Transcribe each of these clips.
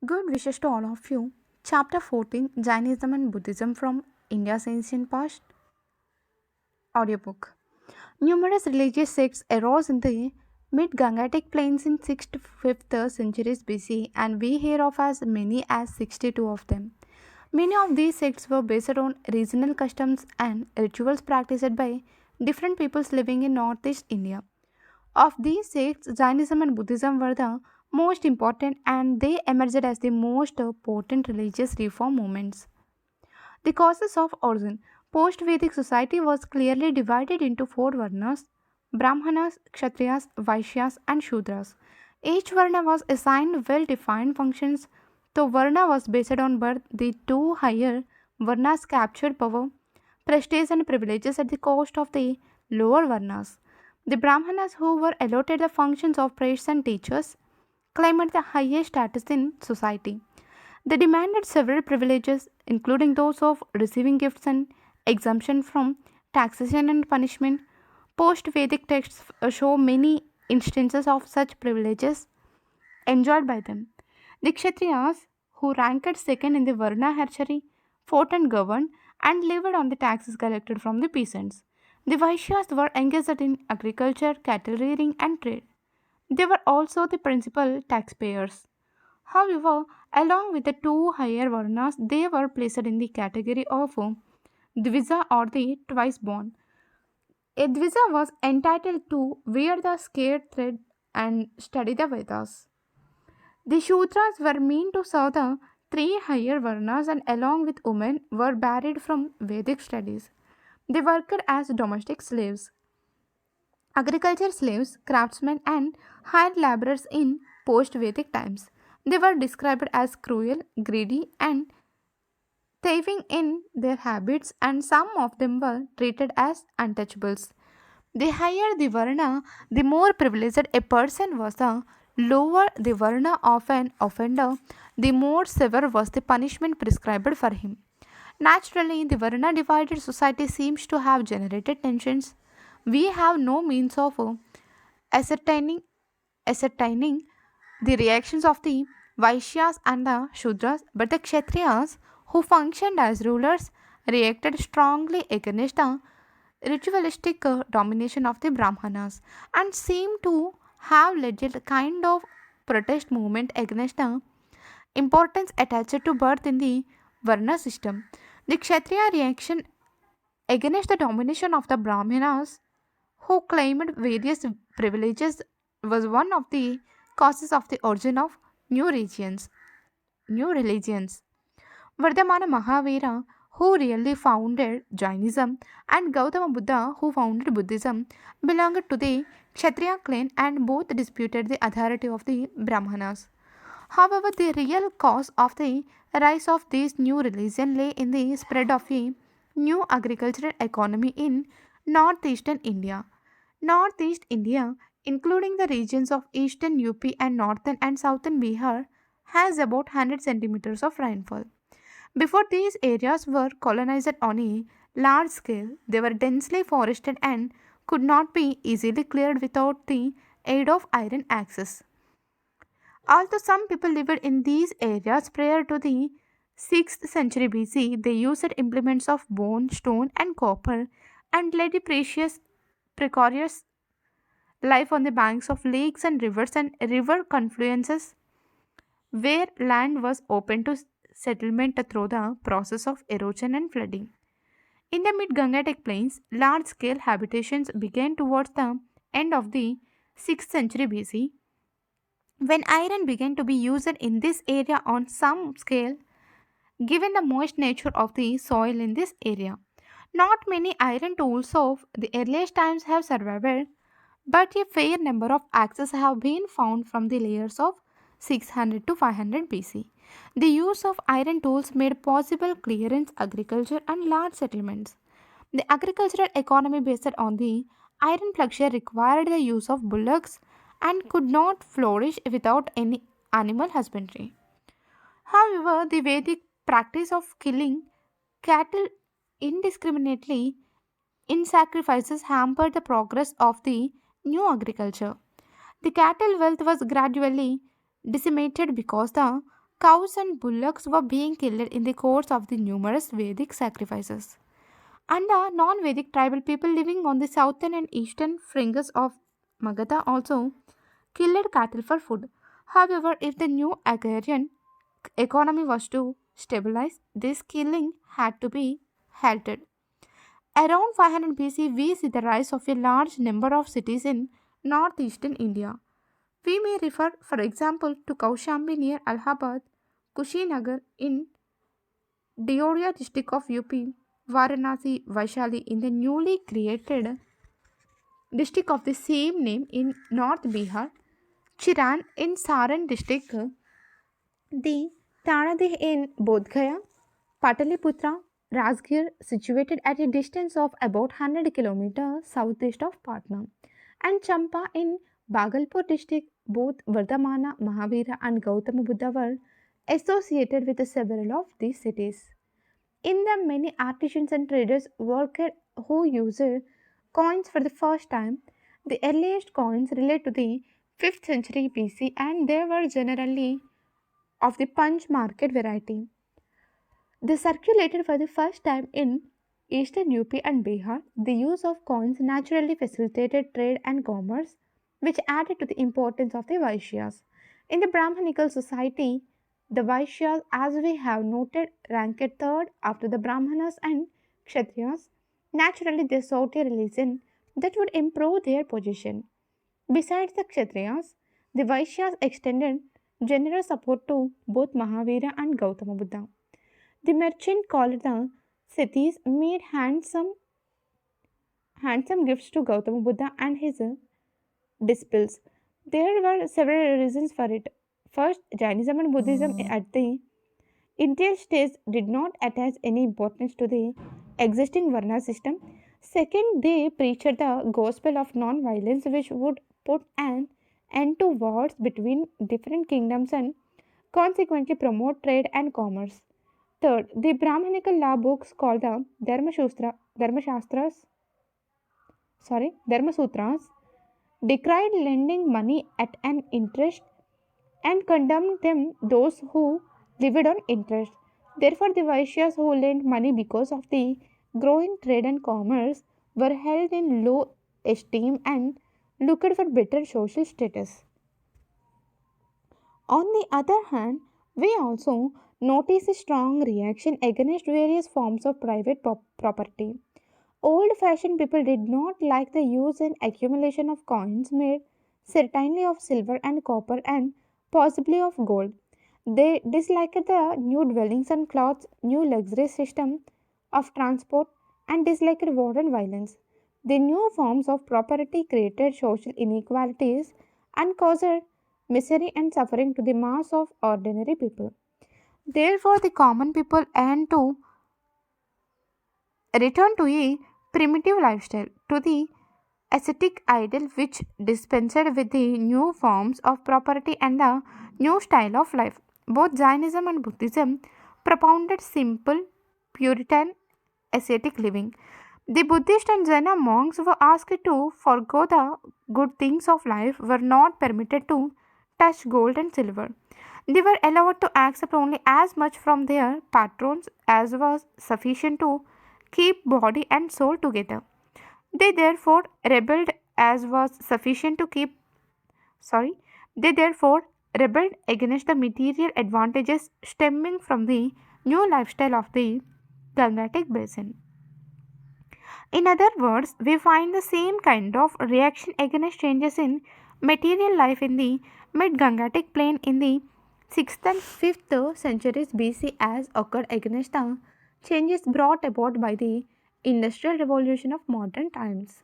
Good wishes to all of you. Chapter 14, Jainism and Buddhism from India's Ancient Past. Audiobook. Numerous religious sects arose in the mid Gangetic plains in 6th to 5th centuries BC, and we hear of as many as 62 of them. Many of these sects were based on regional customs and rituals practiced by different peoples living in northeast India. Of these sects, Jainism and Buddhism were the most important, and they emerged as the most potent religious reform movements. The causes of origin. Post Vedic society was clearly divided into four varnas: Brahmanas, Kshatriyas, Vaishyas, and Shudras. Each varna was assigned well defined functions. Though varna was based on birth, the two higher varnas captured power, prestige, and privileges at the cost of the lower varnas. The Brahmanas, who were allotted the functions of priests and teachers, claimed the highest status in society. They demanded several privileges, including those of receiving gifts and exemption from taxation and punishment. Post Vedic texts show many instances of such privileges enjoyed by them. The Kshatriyas, who ranked second in the Varna hierarchy, fought and governed and lived on the taxes collected from the peasants. The Vaishyas were engaged in agriculture, cattle rearing, and trade. They were also the principal taxpayers. However, along with the two higher Varnas, they were placed in the category of Dvija or the twice born. A Dvija was entitled to wear the sacred thread and study the Vedas. The Shudras were meant to serve the three higher Varnas and, along with women, were barred from Vedic studies. They worked as domestic slaves, agriculture slaves, craftsmen, and hired laborers in post Vedic times. They were described as cruel, greedy, and thieving in their habits, and some of them were treated as untouchables. The higher the Varna, the more privileged a person was. The lower the Varna of an offender, the more severe was the punishment prescribed for him. Naturally, the Varna divided society seems to have generated tensions. We have no means of ascertaining ascertaining the reactions of the Vaishyas and the Shudras, but the Kshatriyas, who functioned as rulers, reacted strongly against the ritualistic domination of the Brahmanas and seemed to have led a kind of protest movement against the importance attached to birth in the Varna system. The Kshatriya reaction against the domination of the Brahmanas, who claimed various privileges, was one of the causes of the origin of new regions, new religions. Vardhamana Mahavira, who really founded Jainism, and Gautama Buddha, who founded Buddhism, belonged to the Kshatriya clan and both disputed the authority of the Brahmanas. However, the real cause of the rise of this new religion lay in the spread of a new agricultural economy in northeastern India. Northeast India, including the regions of eastern UP and northern and southern Bihar, has about 100 centimeters of rainfall. Before these areas were colonized on a large scale, they were densely forested and could not be easily cleared without the aid of iron axes. Although some people lived in these areas prior to the 6th century BC, they used implements of bone, stone, and copper and led a precarious life on the banks of lakes and rivers and river confluences where land was open to settlement through the process of erosion and flooding. In the mid Gangetic plains, large scale habitations began towards the end of the 6th century BC when iron began to be used in this area on some scale, given the moist nature of the soil in this area. Not many iron tools of the earliest times have survived, but a fair number of axes have been found from the layers of 600 to 500 BC. The use of iron tools made possible clearance, agriculture, and large settlements. The agricultural economy based on the iron plucture required the use of bullocks and could not flourish without any animal husbandry. However, the Vedic practice of killing cattle indiscriminately in sacrifices hampered the progress of the new agriculture. The cattle wealth was gradually decimated because the Cows and bullocks were being killed in the course of the numerous Vedic sacrifices. And the non Vedic tribal people living on the southern and eastern fringes of Magadha also killed cattle for food. However, if the new agrarian economy was to stabilize, this killing had to be halted. Around 500 BC, we see the rise of a large number of cities in northeastern India. We may refer, for example, to Kaushambi near Allahabad, Kushinagar in Deoria district of UP, Varanasi, Vaishali in the newly created district of the same name in North Bihar, Chiran in Saran district, the Tanadih in Bodh Gaya, Pataliputra, Rajgir, situated at a distance of about 100 kilometers southeast of Patna, and Champa in Bhagalpur district. Both Vardhamana, Mahavira, and Gautama Buddha were associated with several of these cities. In them, many artisans and traders worked who used coins for the first time. The earliest coins relate to the 5th century BC and they were generally of the punch market variety. They circulated for the first time in eastern UP and Bihar. The use of coins naturally facilitated trade and commerce, which added to the importance of the Vaishyas. In the Brahmanical society, the Vaishyas, as we have noted, ranked third after the Brahmanas and Kshatriyas. Naturally, they sought a religion that would improve their position. Besides the Kshatriyas, the Vaishyas extended generous support to both Mahavira and Gautama Buddha. The merchant called the Sethis made handsome gifts to Gautama Buddha and his disciples. There were several reasons for it. First, Jainism and Buddhism at the initial stage did not attach any importance to the existing Varna system. Second, they preached the gospel of non violence, which would put an end to wars between different kingdoms and consequently promote trade and commerce. Third, the Brahmanical law books called the Dharma Sutras decried lending money at an interest and condemned them those who lived on interest. Therefore, the Vaishyas who lent money because of the growing trade and commerce were held in low esteem and looked for better social status. On the other hand, we also notice a strong reaction against various forms of private property. Old fashioned people did not like the use and accumulation of coins made certainly of silver and copper and possibly of gold. They disliked the new dwellings and clothes, new luxury system of transport, and disliked war and violence. The new forms of property created social inequalities and caused misery and suffering to the mass of ordinary people. Therefore, the common people yearned to return to a primitive lifestyle, to the ascetic ideal which dispensed with the new forms of property and the new style of life. Both Jainism and Buddhism propounded simple, Puritan, ascetic living. The Buddhist and Jaina monks were asked to forego the good things of life, were not permitted to touch gold and silver. They were allowed to accept only as much from their patrons as was sufficient to keep body and soul together. They therefore rebelled as was sufficient to keep sorry they therefore rebelled against the material advantages stemming from the new lifestyle of the Gangetic basin. In other words, we find the same kind of reaction against changes in material life in the mid Gangetic plain in the 6th and 5th centuries BC as occurred against the changes brought about by the Industrial Revolution of modern times.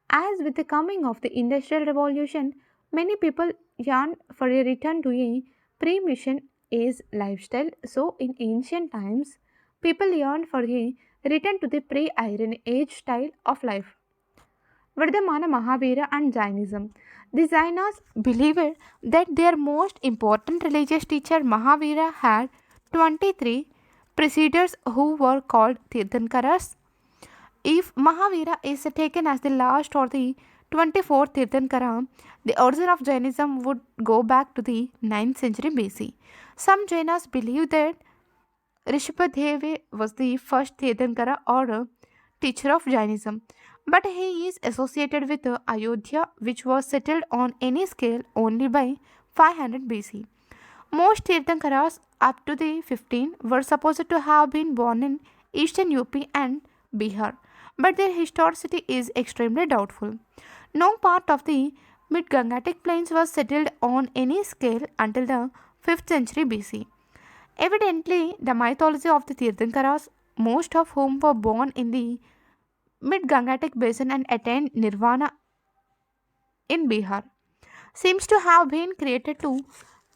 As with the coming of the Industrial Revolution, many people yearn for a return to a pre mission age lifestyle. So, in ancient times, people yearned for a return to the pre Iron Age style of life. Vardhamana, Mahavira, and Jainism. The Jainas believed that their most important religious teacher Mahavira had 23 preceders who were called Tirthankaras. If Mahavira is taken as the last or the 24th Tirthankara, the origin of Jainism would go back to the 9th century BC. Some Jainas believe that Rishabhadeva was the first Tirthankara or teacher of Jainism, but he is associated with Ayodhya, which was settled on any scale only by 500 BC. Most Tirthankaras up to the 15 were supposed to have been born in eastern UP and Bihar, but their historicity is extremely doubtful. No part of the mid Gangetic plains was settled on any scale until the 5th century BC. Evidently, the mythology of the Tirthankaras, most of whom were born in the mid Gangetic basin and attained nirvana in Bihar, seems to have been created to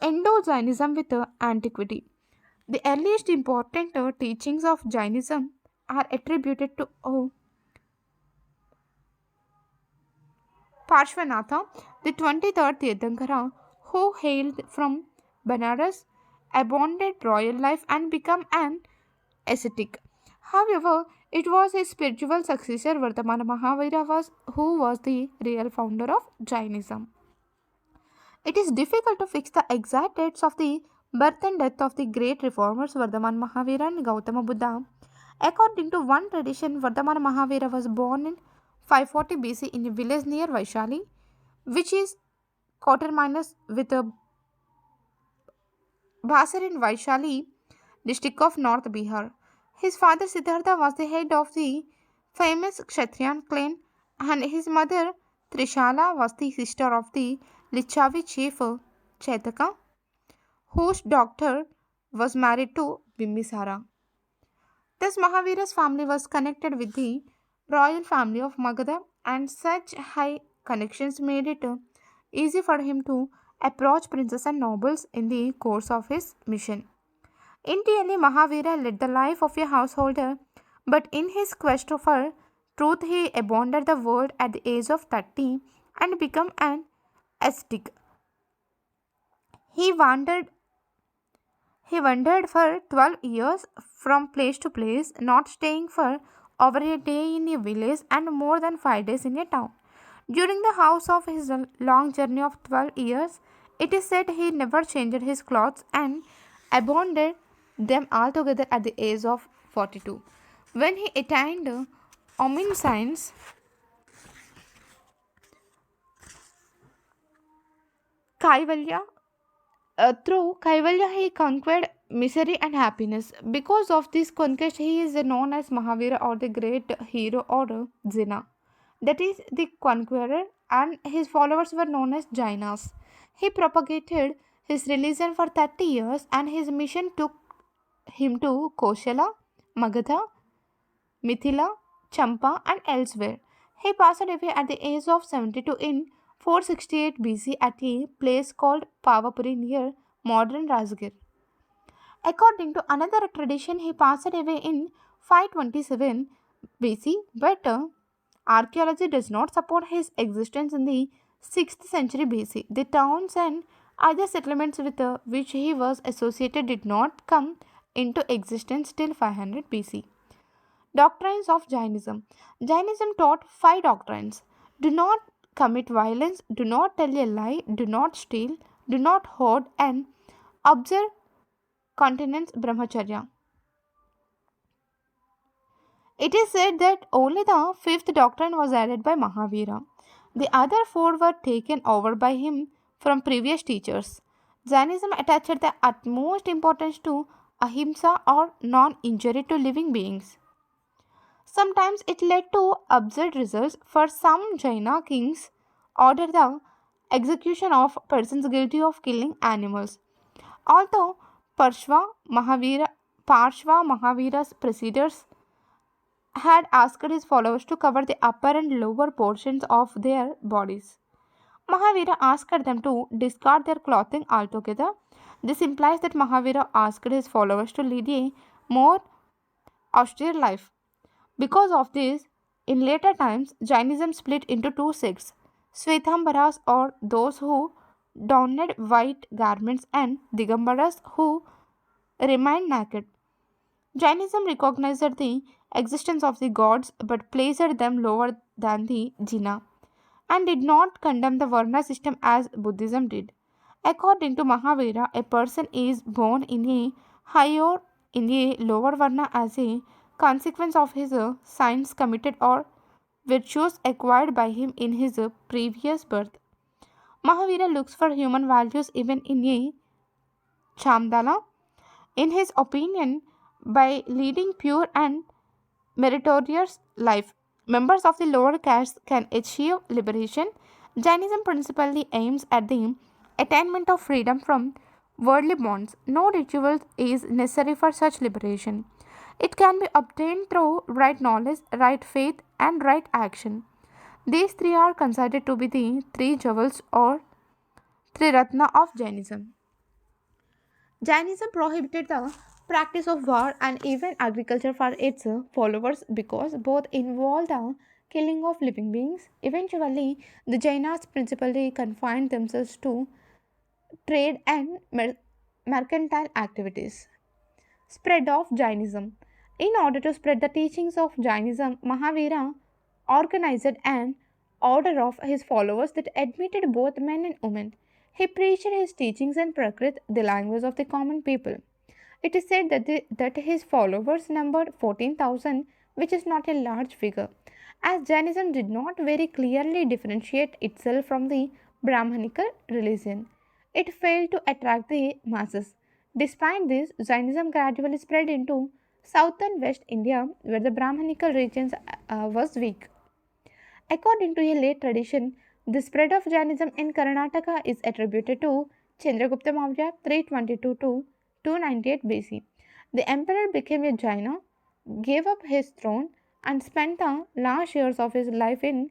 endo Jainism with antiquity. The earliest important teachings of Jainism are attributed to Parshvanatha, the 23rd Tirthankara, who hailed from Banaras, abandoned royal life and became an ascetic. However, it was his spiritual successor Vardhamana Mahavira who was the real founder of Jainism. It is difficult to fix the exact dates of the birth and death of the great reformers Vardhaman Mahavira and Gautama Buddha. According to one tradition, Vardhamana Mahavira was born in 540 BC in a village near Vaishali, which is coterminous with a Basar in Vaishali district of North Bihar. His father Siddhartha was the head of the famous Kshatriyan clan, and his mother Trishala was the sister of the Lichavi chief Chaitaka, whose daughter was married to Bimbisara. Thus, Mahavira's family was connected with the royal family of Magadha, and such high connections made it easy for him to approach princes and nobles in the course of his mission. Initially, Mahavira led the life of a householder, but in his quest for truth, he abandoned the world at the age of 30 and became an ascetic. He wandered he wandered for 12 years from place to place, not staying for over a day in a village and more than 5 days in a town. During the house of his long journey of 12 years, it is said he never changed his clothes and abandoned them altogether at the age of 42. When he attained omniscience, Kaivalya, through Kaivalya, he conquered misery and happiness. Because of this conquest, he is known as Mahavira or the great hero or Jina. That is the conqueror, and his followers were known as Jainas. He propagated his religion for 30 years, and his mission took him to Koshala, Magadha, Mithila, Champa, and elsewhere. He passed away at the age of 72 in 468 BC at a place called Pavapuri near modern Rajgir. According to another tradition, he passed away in 527 BC, but archaeology does not support his existence in the 6th century BC. The towns and other settlements with which he was associated did not come into existence till 500 BC. Doctrines of Jainism. Jainism taught 5 doctrines: do not commit violence, do not tell a lie, do not steal, do not hoard, and observe continence brahmacharya. It is said that only the fifth doctrine was added by Mahavira. The other 4 were taken over by him from previous teachers. Jainism attached the utmost importance to ahimsa or non injury to living beings. Sometimes it led to absurd results, for some Jaina kings ordered the execution of persons guilty of killing animals. Although Parshva Mahavira's preceders had asked his followers to cover the upper and lower portions of their bodies, Mahavira asked them to discard their clothing altogether. This implies that Mahavira asked his followers to lead a more austere life. Because of this, in later times, Jainism split into 2 sects: Svetambaras, or those who donned white garments, and Digambaras, who remained naked. Jainism recognized the existence of the gods but placed them lower than the Jina. and did not condemn the Varna system as Buddhism did. According to Mahavira, a person is born in a higher in a lower Varna as a consequence of his sins committed or virtues acquired by him in his previous birth. Mahavira looks for human values even in a Chamdala. In his opinion, by leading pure and meritorious life, members of the lower castes can achieve liberation. Jainism principally aims at the attainment of freedom from worldly bonds. No ritual is necessary for such liberation. It can be obtained through right knowledge, right faith, and right action. These three are considered to be the three jewels or three ratna of Jainism. Jainism prohibited the practice of war and even agriculture for its followers because both involved the killing of living beings. Eventually, the Jainas principally confined themselves to trade and mercantile activities. Spread of Jainism. In order to spread the teachings of Jainism, Mahavira organized an order of his followers that admitted both men and women. He preached his teachings in Prakrit, the language of the common people. It is said that his followers numbered 14,000, which is not a large figure, as Jainism did not very clearly differentiate itself from the Brahmanical religion. It failed to attract the masses. Despite this, Jainism gradually spread into south and west India, where the Brahmanical regions was weak. According to a late tradition, the spread of Jainism in Karnataka is attributed to Chandragupta Maurya 322 to 298 BC. The emperor became a Jaina, gave up his throne, and spent the last years of his life in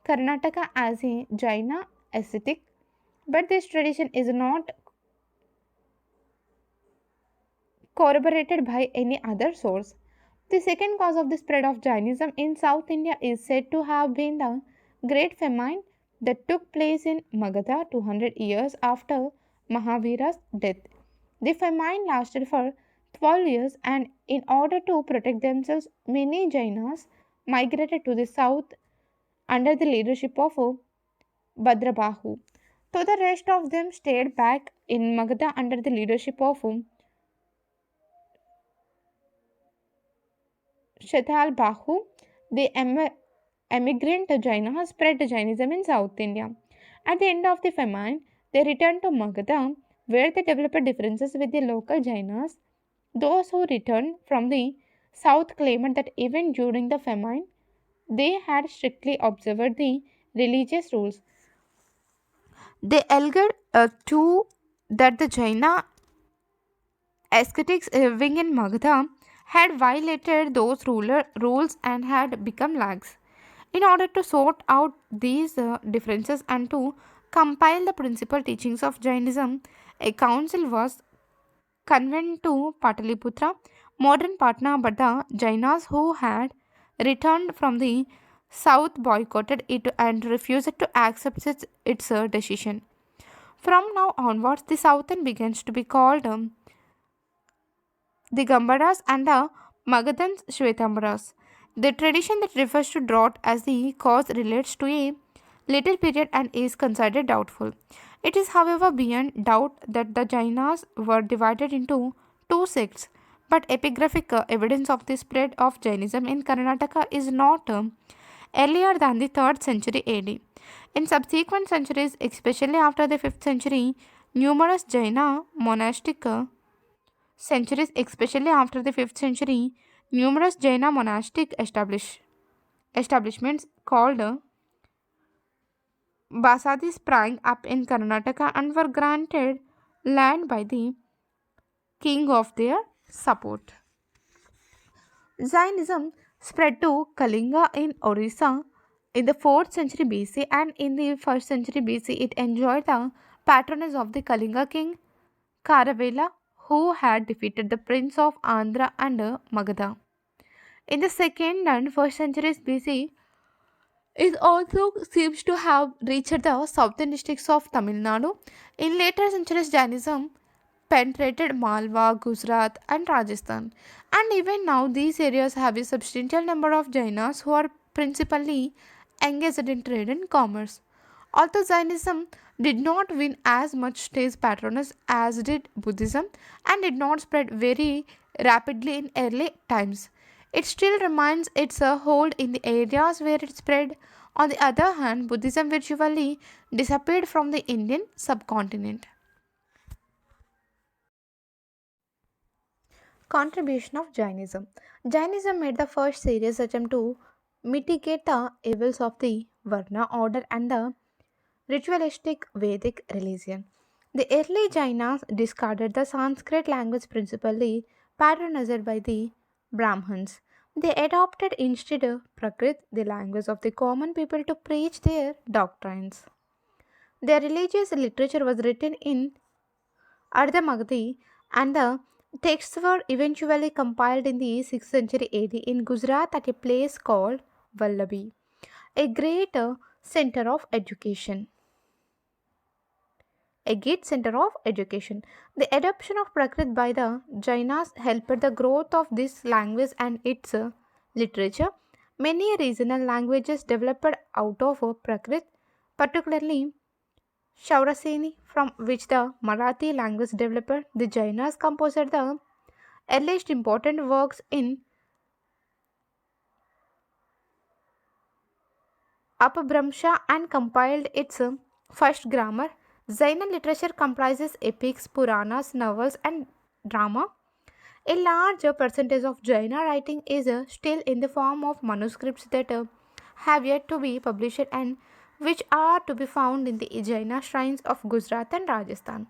Karnataka as a Jaina ascetic. But this tradition is not corroborated by any other source. The second cause of the spread of Jainism in South India is said to have been the Great Famine that took place in Magadha 200 years after Mahavira's death. The famine lasted for 12 years, and in order to protect themselves, many Jainas migrated to the south under the leadership of Bhadrabahu. So the rest of them stayed back in Magadha under the leadership of Shatal Bahu. The emigrant Jainas spread Jainism in South India. At the end of the famine, they returned to Magadha, where they developed differences with the local Jainas. Those who returned from the south claimed that even during the famine, they had strictly observed the religious rules. They alleged too that the Jaina ascetics living in Magadha had violated those rules and had become lax. In order to sort out these differences and to compile the principal teachings of Jainism, a council was convened to Pataliputra, modern Patna, but the Jainas who had returned from the south boycotted it and refused to accept its decision. From now onwards, the southern begins to be called the Gambaras and the Magadhans Shvetambaras. The tradition that refers to drought as the cause relates to a later period and is considered doubtful. It is, however, beyond doubt that the Jainas were divided into two sects, but epigraphic evidence of the spread of Jainism in Karnataka is not earlier than the 3rd century AD. In subsequent centuries, especially after the 5th century, numerous Jaina monastic centuries, especially after the 5th century, numerous Jaina monastic establishments called Basadis sprang up in Karnataka and were granted land by the king of their support. Jainism spread to Kalinga in Orissa in the 4th century BC, and in the 1st century BC it enjoyed the patronage of the Kalinga king Karavela, who had defeated the prince of Andhra and Magadha. In the 2nd and 1st centuries BC, it also seems to have reached the southern districts of Tamil Nadu. In later centuries, Jainism penetrated Malwa, Gujarat, and Rajasthan. And even now, these areas have a substantial number of Jainas who are principally engaged in trade and commerce. Although Jainism did not win as much stage patronage as did Buddhism and did not spread very rapidly in early times, it still remains its hold in the areas where it spread. On the other hand, Buddhism virtually disappeared from the Indian subcontinent. Contribution of Jainism. Jainism made the first serious attempt to mitigate the evils of the Varna order and the ritualistic Vedic religion. The early Jainas discarded the Sanskrit language principally patronized by the Brahmins. They adopted instead Prakrit, the language of the common people, to preach their doctrines. Their religious literature was written in Ardhamagadi, and the texts were eventually compiled in the 6th century AD in Gujarat at a place called Vallabhi, a great center of education. A great center of education. The adoption of Prakrit by the Jainas helped the growth of this language and its literature. Many regional languages developed out of Prakrit, particularly Shauraseni, from which the Marathi language developed. The Jainas composed the earliest important works in Apabhramsha and compiled its first grammar. Jaina literature comprises epics, Puranas, novels, and drama. A large percentage of Jaina writing is still in the form of manuscripts that have yet to be published and which are to be found in the Jaina shrines of Gujarat and Rajasthan.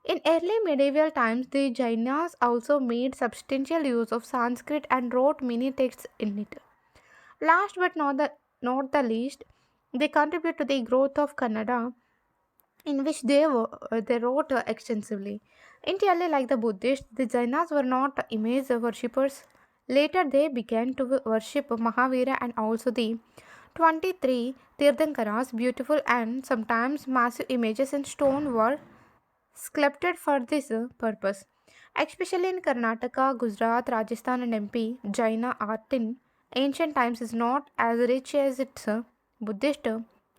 In early medieval times, the Jainas also made substantial use of Sanskrit and wrote many texts in it. Last but not the least, they contribute to the growth of Kannada, in which they wrote extensively. Entirely like the Buddhists, the Jainas were not image worshippers. Later, they began to worship Mahavira and also the 23 Tirthankaras. Beautiful and sometimes massive images in stone were sculpted for this purpose. Especially in Karnataka, Gujarat, Rajasthan, and MP, Jaina art in ancient times is not as rich as its Buddhist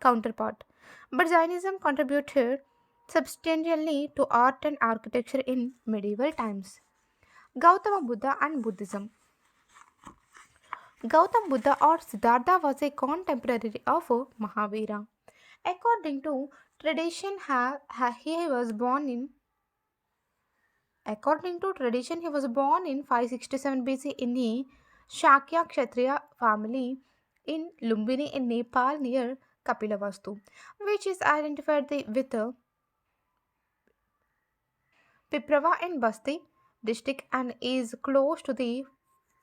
counterpart. But Jainism contributed substantially to art and architecture in medieval times. Gautama Buddha and Buddhism. Gautam Buddha or Siddhartha was a contemporary of Mahavira. According to tradition, he was born in he was born in 567 BC in a Shakya Kshatriya family in Lumbini in Nepal near Kapilavastu, which is identified with Piprava in Basti district and is close to the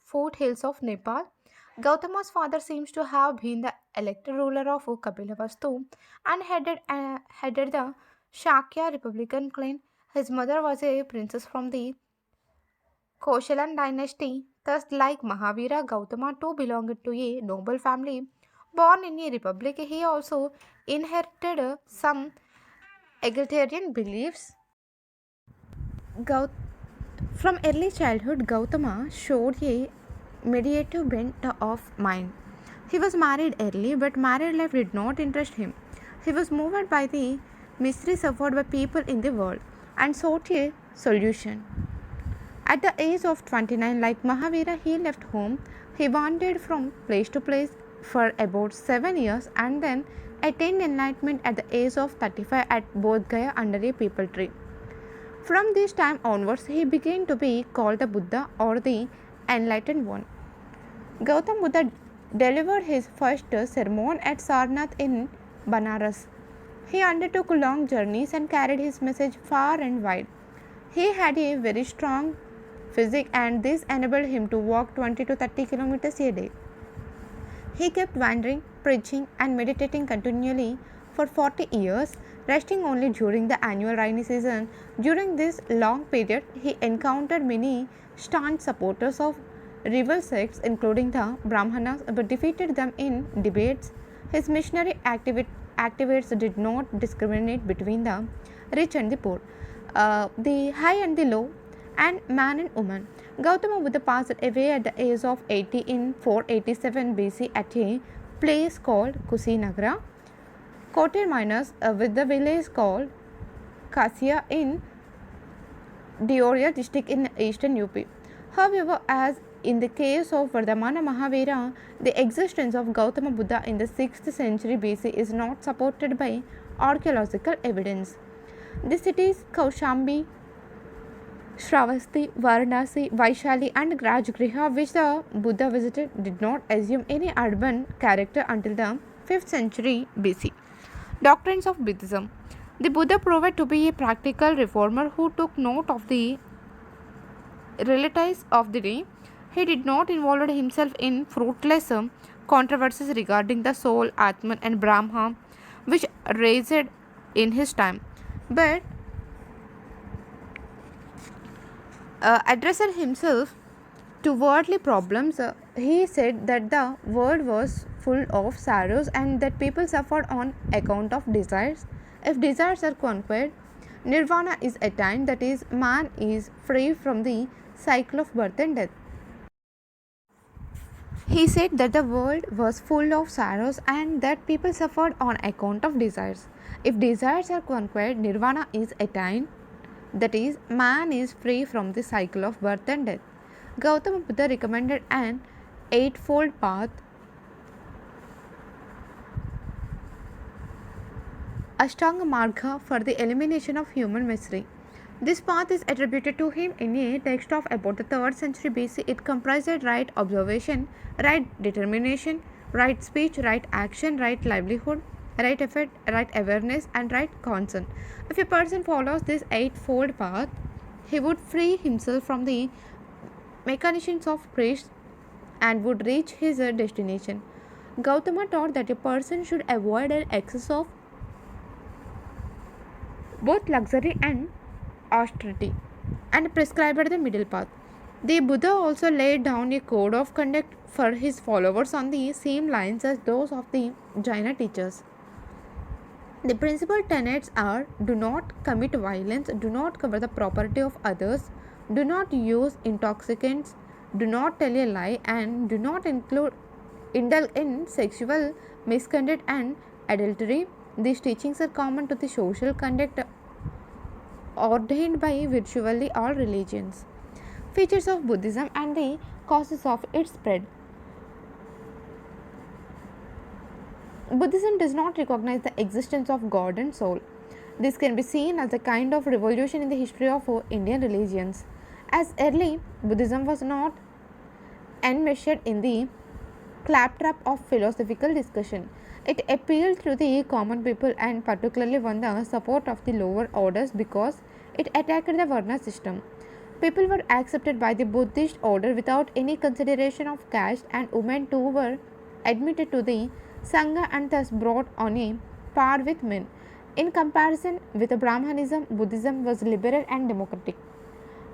foothills of Nepal. Gautama's father seems to have been the elected ruler of Kapilavastu and headed the Shakya Republican clan. His mother was a princess from the Koshalan dynasty. Thus, like Mahavira, Gautama too belonged to a noble family. Born in a republic, he also inherited some egalitarian beliefs. Gaut- from early childhood, Gautama showed a meditative bent of mind. He was married early, but married life did not interest him. He was moved by the misery suffered by people in the world and sought a solution. At the age of 29, like Mahavira, he left home. He wandered from place to place for about 7 years and then attained enlightenment at the age of 35 at Bodh Gaya under a peepal tree. From this time onwards, he began to be called the Buddha or the Enlightened One. Gautam Buddha delivered his first sermon at Sarnath in Banaras. He undertook long journeys and carried his message far and wide. He had a very strong physique and this enabled him to walk 20 to 30 kilometers a day. He kept wandering, preaching and meditating continually for 40 years, resting only during the annual rainy season. During this long period, he encountered many staunch supporters of rival sects, including the Brahmanas, but defeated them in debates. His missionary activities did not discriminate between the rich and the poor, the high and the low, and man and woman. Gautama Buddha passed away at the age of 80 in 487 BC at a place called Kusinagara. coated miners with the village called Kasia in Deoria district in eastern UP. However, as in the case of Vardhamana Mahavira, the existence of Gautama Buddha in the 6th century BC is not supported by archaeological evidence. The cities Kaushambi, Shravasti, Varanasi, Vaishali, and Rajgriha, which the Buddha visited, did not assume any urban character until the 5th century BC. Doctrines of Buddhism. The Buddha proved to be a practical reformer who took note of the realities of the day. He did not involve himself in fruitless controversies regarding the soul, Atman, and Brahma, which raised in his time, but addressed himself to worldly problems. He said that the world was full of sorrows and that people suffered on account of desires. If desires are conquered, nirvana is attained, that is, man is free from the cycle of birth and death. He said that the world was full of sorrows and that people suffered on account of desires. If desires are conquered, nirvana is attained, that is, man is free from the cycle of birth and death. Gautama Buddha recommended an eightfold path, Ashtanga Marga, for the elimination of human misery. This path is attributed to him in a text of about the 3rd century BC. It comprised right observation, right determination, right speech, right action, right livelihood, right effort, right awareness, and right concern. If a person follows this eightfold path, he would free himself from the machinations of priests and would reach his destination. Gautama taught that a person should avoid an excess of both luxury and austerity and prescribed the middle path. The Buddha also laid down a code of conduct for his followers on the same lines as those of the Jaina teachers. The principal tenets are: do not commit violence, do not cover the property of others, do not use intoxicants, do not tell a lie, and do not indulge in sexual misconduct and adultery. These teachings are common to the social conduct ordained by virtually all religions. Features of Buddhism and the causes of its spread. Buddhism does not recognize the existence of God and soul. This can be seen as a kind of revolution in the history of Indian religions. As early Buddhism was not enmeshed in the claptrap of philosophical discussion. It appealed to the common people and particularly won the support of the lower orders because it attacked the Varna system. People were accepted by the Buddhist order without any consideration of caste, and women too were admitted to the Sangha and thus brought on a par with men. In comparison with Brahmanism, Buddhism was liberal and democratic.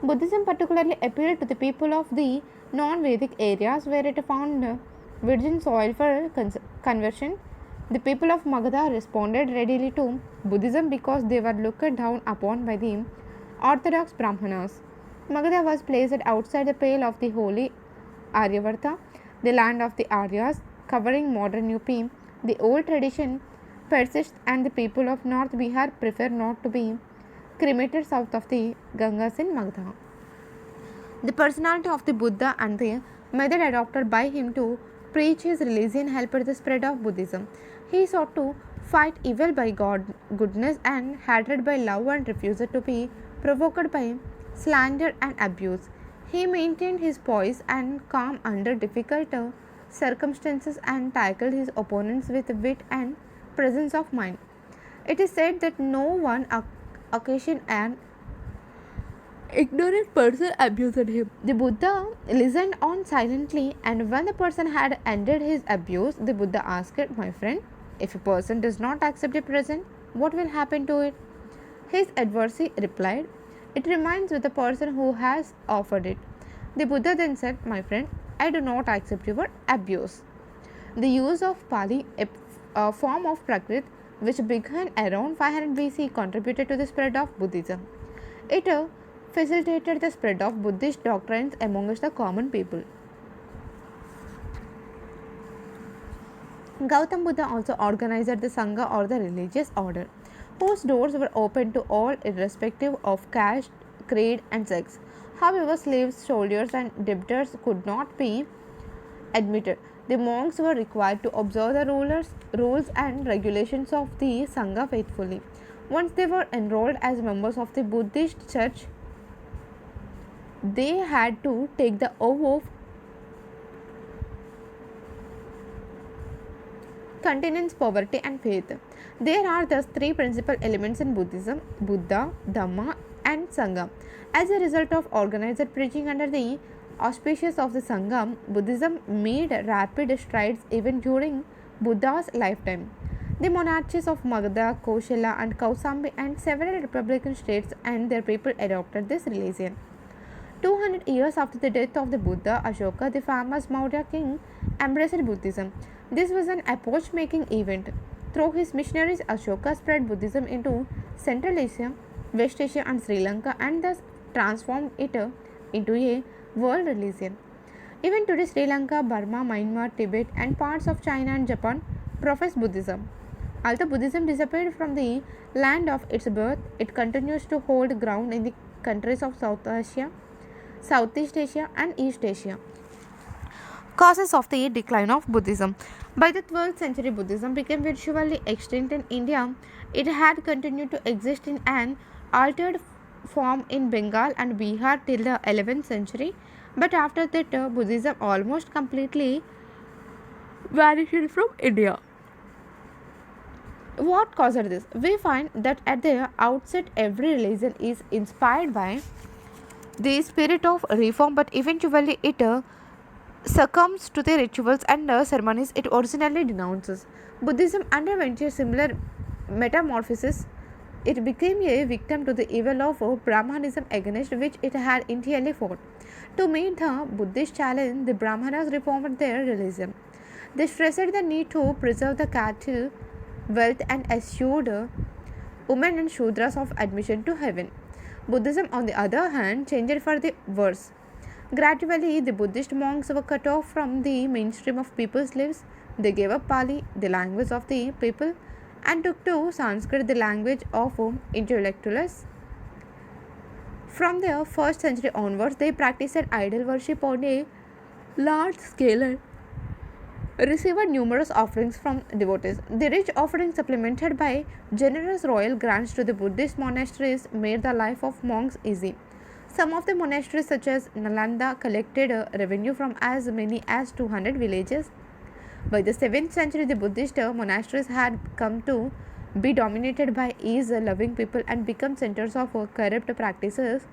Buddhism particularly appealed to the people of the non-Vedic areas where it found virgin soil for conversion. The people of Magadha responded readily to Buddhism because they were looked down upon by the orthodox Brahmanas. Magadha was placed outside the pale of the holy Aryavarta, the land of the Aryas, covering modern UP. The old tradition persists, and the people of North Bihar prefer not to be cremated south of the Gangas in Magadha. The personality of the Buddha and the method adopted by him to preach his religion helped the spread of Buddhism. He sought to fight evil by goodness and hatred by love, and refused to be provoked by slander and abuse. He maintained his poise and calm under difficult circumstances and tackled his opponents with wit and presence of mind. It is said that no one occasion an ignorant person abused him. The Buddha listened on silently, and when the person had ended his abuse, the Buddha asked, "My friend, if a person does not accept a present, what will happen to it?" His adversary replied, "It remains with the person who has offered it." The Buddha then said, "My friend, I do not accept your abuse." The use of Pali, a form of Prakrit, which began around 500 BC, contributed to the spread of Buddhism. It facilitated the spread of Buddhist doctrines amongst the common people. Gautam Buddha also organized the Sangha or the religious order, whose doors were open to all irrespective of caste, creed, and sex. However, slaves, soldiers, and debtors could not be admitted. The monks were required to observe the rules and regulations of the Sangha faithfully. Once they were enrolled as members of the Buddhist church, they had to take the oath of continence, poverty, and faith. There are thus three principal elements in Buddhism: Buddha, Dhamma, and Sangha. As a result of organized preaching under the auspices of the Sangha, Buddhism made rapid strides even during Buddha's lifetime. The monarchies of Magadha, Koshala, and Kausambi, and several republican states and their people adopted this religion. 200 years after the death of the Buddha, Ashoka, the famous Maurya king, embraced Buddhism. This was an epoch making event. Through his missionaries, Ashoka spread Buddhism into Central Asia, West Asia, and Sri Lanka, and thus transformed it into a world religion. Even today, Sri Lanka, Burma, Myanmar, Tibet, and parts of China and Japan profess Buddhism. Although Buddhism disappeared from the land of its birth, it continues to hold ground in the countries of South Asia, Southeast Asia, and East Asia. Causes of the decline of Buddhism. By the 12th century, Buddhism became virtually extinct in India. It had continued to exist in an altered form in Bengal and Bihar till the 11th century, but after that, Buddhism almost completely vanished from India. What caused this? We find that at the outset, every religion is inspired by the spirit of reform, but eventually it succumbs to the rituals and ceremonies it originally denounces. Buddhism underwent a similar metamorphosis. It became a victim to the evil of Brahmanism against which it had initially fought. To meet the Buddhist challenge, the Brahmanas reformed their religion. They stressed the need to preserve the cattle, wealth, and assured women and Shudras of admission to heaven. Buddhism, on the other hand, changed for the worse. Gradually, the Buddhist monks were cut off from the mainstream of people's lives. They gave up Pali, the language of the people, and took to Sanskrit, the language of intellectuals. From the 1st century onwards, they practiced idol worship on a large scale and received numerous offerings from devotees. The rich offerings, supplemented by generous royal grants to the Buddhist monasteries, made the life of monks easy. Some of the monasteries, such as Nalanda, collected revenue from as many as 200 villages. By the 7th century, the Buddhist monasteries had come to be dominated by ease-loving people and become centers of corrupt practices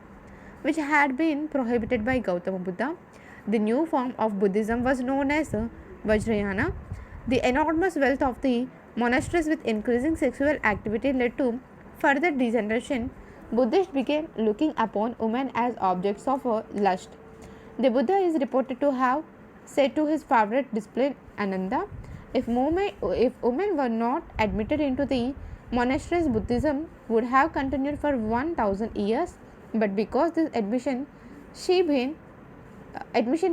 which had been prohibited by Gautama Buddha. The new form of Buddhism was known as Vajrayana. The enormous wealth of the monasteries with increasing sexual activity led to further degeneration. Buddhists began looking upon women as objects of lust. The Buddha is reported to have said to his favorite disciple Ananda, if women were not admitted into the monasteries, Buddhism would have continued for 1000 years, but because this admission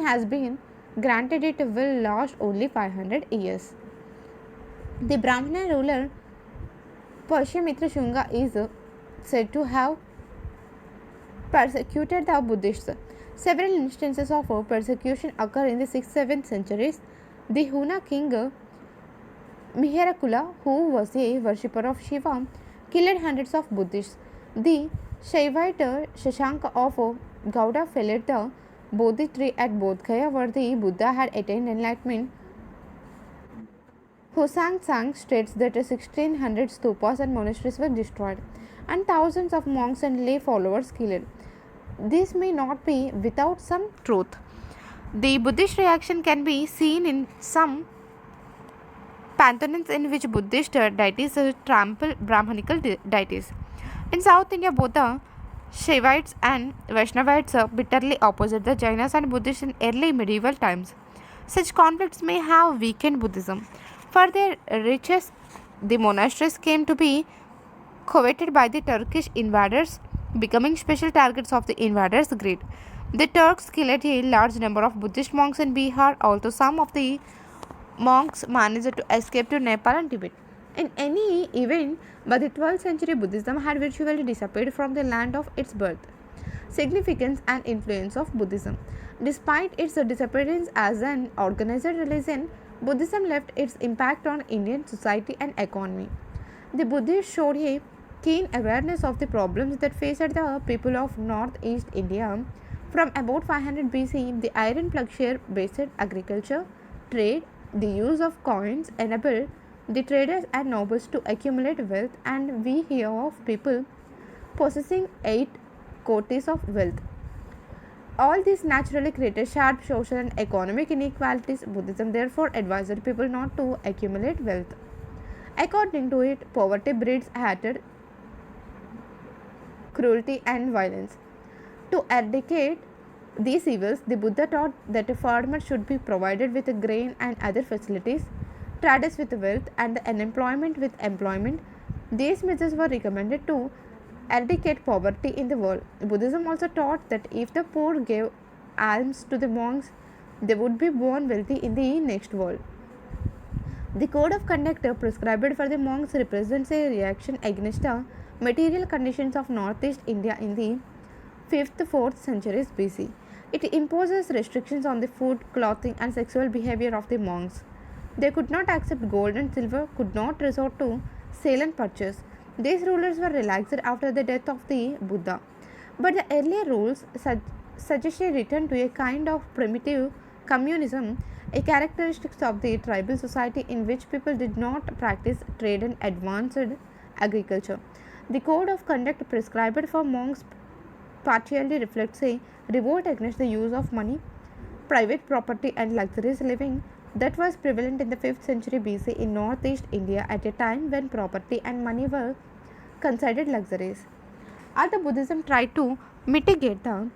has been granted, it will last only 500 years. The Brahmana ruler Pushyamitra Shunga is said to have persecuted the Buddhists. Several instances of persecution occur in the 6th-7th centuries. The Huna king Mihirakula, who was a worshipper of Shiva, killed hundreds of Buddhists. The Shaivite Shashanka of Gauda felled the Bodhi tree at Bodh Gaya, where the Buddha had attained enlightenment. Hosang Tsang states that 1600 stupas and monasteries were destroyed and thousands of monks and lay followers killed. This may not be without some truth. The Buddhist reaction can be seen in some pantheons in which Buddhist deities trample Brahmanical deities. In South India, both the Shaivites and Vaishnavites bitterly opposed the Jainas and Buddhists in early medieval times. Such conflicts may have weakened Buddhism. For their riches, the monasteries came to be coveted by the Turkish invaders, becoming special targets of the invaders' greed. The Turks killed a large number of Buddhist monks in Bihar, although some of the monks managed to escape to Nepal and Tibet. In any event, by the 12th century, Buddhism had virtually disappeared from the land of its birth. Significance and influence of Buddhism. Despite its disappearance as an organized religion, Buddhism left its impact on Indian society and economy. The Buddhists showed a keen awareness of the problems that faced the people of northeast India. From about 500 BC, the iron plugshare based agriculture, trade, the use of coins enabled the traders and nobles to accumulate wealth, and we hear of people possessing 8 kotis of wealth. All this naturally created sharp social and economic inequalities. Buddhism therefore advised people not to accumulate wealth. According to it, poverty breeds hatred, cruelty, and violence. To eradicate these evils, the Buddha taught that a farmer should be provided with grain and other facilities, traders with wealth, and the unemployment with employment. These measures were recommended to eradicate poverty in the world. Buddhism also taught that if the poor gave alms to the monks, they would be born wealthy in the next world. The code of conduct prescribed for the monks represents a reaction against the material conditions of northeast India in the 5th-4th centuries BC. It imposes restrictions on the food, clothing, and sexual behavior of the monks. They could not accept gold and silver, could not resort to sale and purchase. These rulers were relaxed after the death of the Buddha. But the earlier rules suggest a return to a kind of primitive communism, a characteristic of the tribal society in which people did not practice trade and advanced agriculture. The code of conduct prescribed for monks partially reflects a revolt against the use of money, private property, and luxurious living that was prevalent in the 5th century BC in northeast India at a time when property and money were considered luxuries. Although Buddhism tried to mitigate the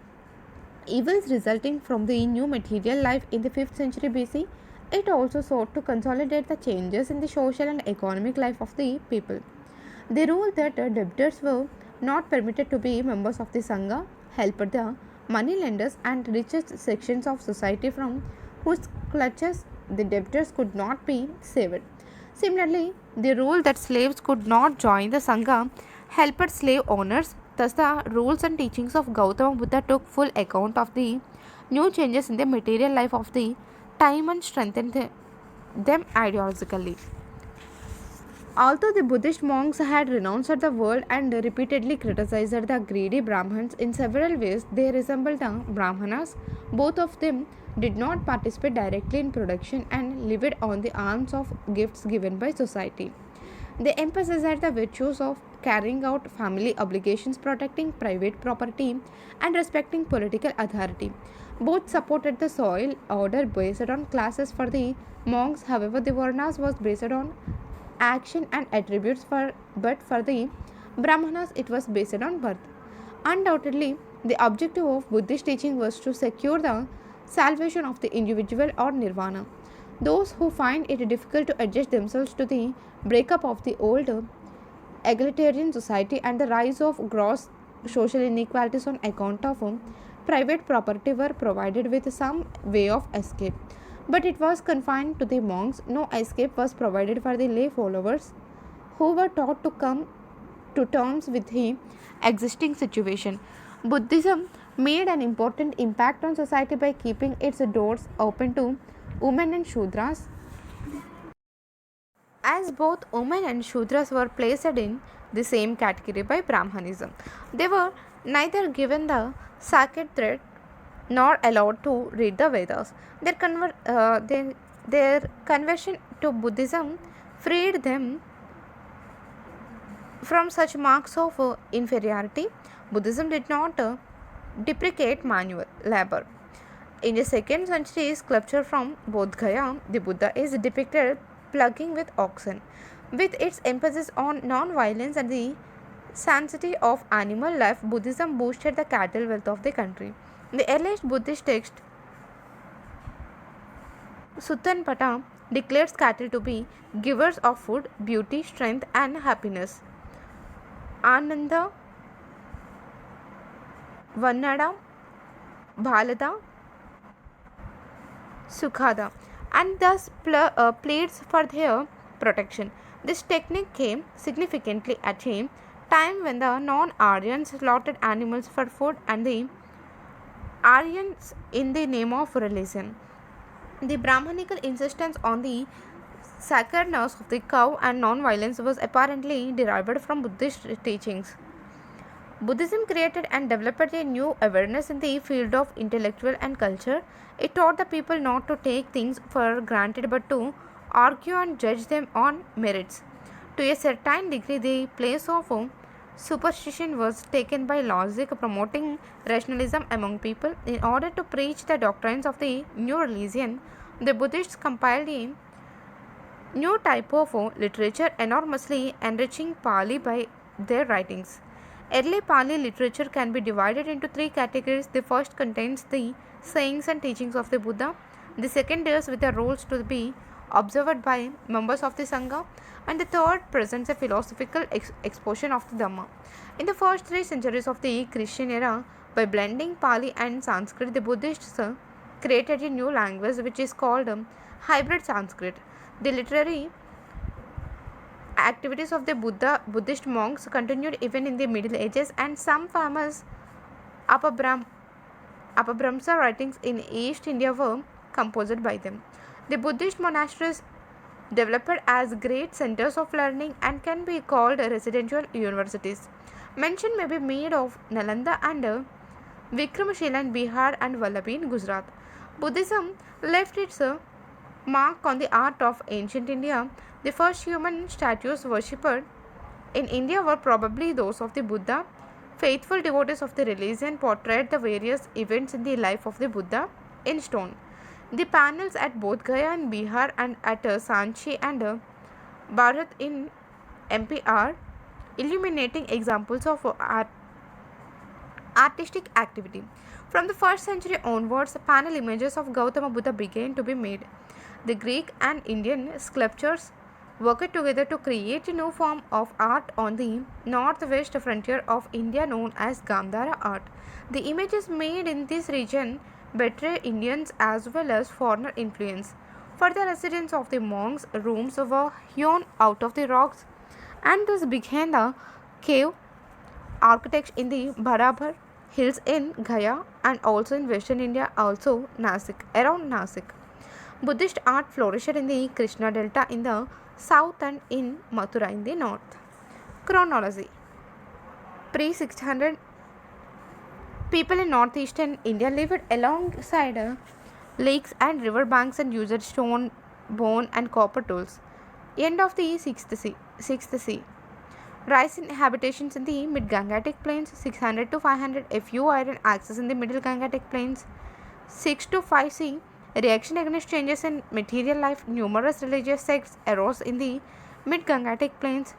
evils resulting from the new material life in the 5th century BC, it also sought to consolidate the changes in the social and economic life of the people. The rule that debtors were not permitted to be members of the Sangha helped the money lenders and richest sections of society from whose clutches the debtors could not be saved. Similarly, the rule that slaves could not join the Sangha helped slave owners. Thus, the rules and teachings of Gautama Buddha took full account of the new changes in the material life of the time and strengthened them ideologically. Although the Buddhist monks had renounced the world and repeatedly criticized the greedy Brahmins in several ways, they resembled the Brahmanas. Both of them did not participate directly in production and lived on the alms of gifts given by society. They emphasized the virtues of carrying out family obligations, protecting private property, and respecting political authority. Both supported the soil order based on classes for the monks. However, the Varnas was based on action and attributes, but for the Brahmanas it was based on birth. Undoubtedly, the objective of Buddhist teaching was to secure the salvation of the individual or nirvana. Those who find it difficult to adjust themselves to the breakup of the old egalitarian society and the rise of gross social inequalities on account of private property were provided with some way of escape. But it was confined to the monks. No escape was provided for the lay followers who were taught to come to terms with the existing situation. Buddhism made an important impact on society by keeping its doors open to women and Shudras. As both women and Shudras were placed in the same category by Brahmanism, they were neither given the sacred thread nor allowed to read the Vedas. Their conversion to Buddhism freed them from such marks of inferiority. Buddhism did not deprecate manual labor. In the 2nd century sculpture from Bodh Gaya, the Buddha is depicted plugging with oxen. With its emphasis on non-violence and the sanctity of animal life, Buddhism boosted the cattle wealth of the country. The earliest Buddhist text, Suttanpata, declares cattle to be givers of food, beauty, strength, and happiness. Ananda, Vannada, Bhalada, Sukhada. and thus pleads for their protection. This technique came significantly at a time when the non-Aryans slaughtered animals for food and the Aryans in the name of religion. The Brahmanical insistence on the sacredness of the cow and non-violence was apparently derived from Buddhist teachings. Buddhism created and developed a new awareness in the field of intellectual and culture. It taught the people not to take things for granted but to argue and judge them on merits. To a certain degree, the place of superstition was taken by logic, promoting rationalism among people. In order to preach the doctrines of the new religion, the Buddhists compiled a new type of literature, enormously enriching Pali by their writings. Early Pali literature can be divided into three categories. The first contains the sayings and teachings of the Buddha. The second deals with the rules to be observed by members of the Sangha. And the third presents a philosophical exposition of the Dhamma. In the first 3 centuries of the Christian era, by blending Pali and Sanskrit, the Buddhists created a new language which is called hybrid Sanskrit. The literary activities of the Buddhist monks continued even in the Middle Ages, and some famous Apabramsa writings in East India were composed by them. The Buddhist monasteries developed as great centers of learning and can be called residential universities. Mention may be made of Nalanda and Vikramashila in Bihar and Vallabhi in Gujarat. Buddhism left its mark on the art of ancient India. The first human statues worshipped in India were probably those of the Buddha. Faithful devotees of the religion portrayed the various events in the life of the Buddha in stone. The panels at both Gaya in Bihar and at Sanchi and Bharat in MP are illuminating examples of artistic activity. From the 1st century onwards, panel images of Gautama Buddha began to be made. The Greek and Indian sculptors worked together to create a new form of art on the northwest frontier of India known as Gandhara art. The images made in this region betray Indians as well as foreigner influence. For the residence of the monks, rooms were hewn out of the rocks, and thus began the cave architecture in the Barabar hills in Gaya and also in western India, also around Nasik. Buddhist art flourished in the Krishna Delta in the south and in Mathura in the north. Chronology: pre-600 people in northeastern India lived alongside lakes and river banks and used stone, bone, and copper tools. End of the sixth sea. Rise in habitations in the mid-Gangetic plains, 600 to 500 FU iron axis in the middle Gangetic plains, 6 to 5 C. Reaction against changes in material life. Numerous religious sects arose in the mid-Gangetic plains.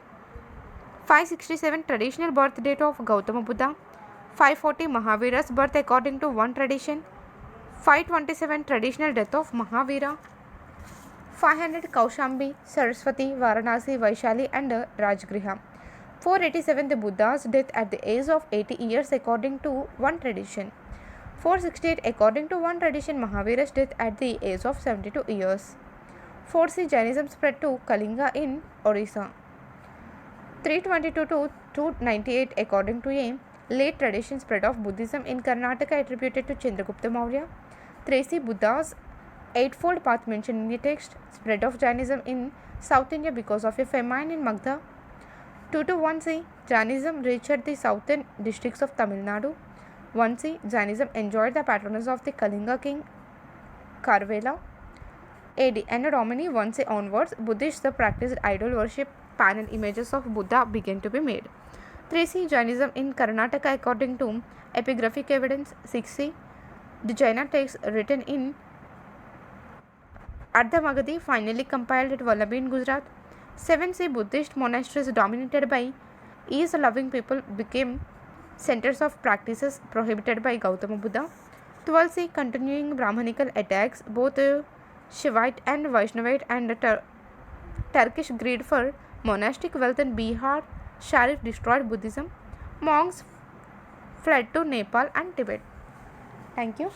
567 traditional birth date of Gautama Buddha. 540 Mahavira's birth according to one tradition. 527 traditional death of Mahavira. 500 Kaushambi, Saraswati, Varanasi, Vaishali and Rajgriha. 487 the Buddha's death at the age of 80 years according to one tradition. 468 according to one tradition Mahavira's death at the age of 72 years. 4C Jainism spread to Kalinga in Orissa. 322 to 298 according to a late tradition spread of Buddhism in Karnataka attributed to Chandragupta Maurya. 3C Buddha's eightfold path mentioned in the text. Spread of Jainism in South India because of a famine in Magda. 2-1C Jainism reached the southern districts of Tamil Nadu. 1C Jainism enjoyed the patronage of the Kalinga king Karvela. AD Anno Domini 1C onwards, Buddhists practiced idol worship. Panel images of Buddha began to be made. 3C Jainism in Karnataka according to epigraphic evidence. 6C the Jaina texts written in Ardha Magadhi finally compiled at Vallabhi in Gujarat. 7C Buddhist monasteries dominated by ease-loving people became centers of practices prohibited by Gautama Buddha. 12C continuing Brahmanical attacks, both Shivite and Vaishnavite and Turkish greed for monastic wealth in Bihar, Sharif destroyed Buddhism. Monks fled to Nepal and Tibet. Thank you.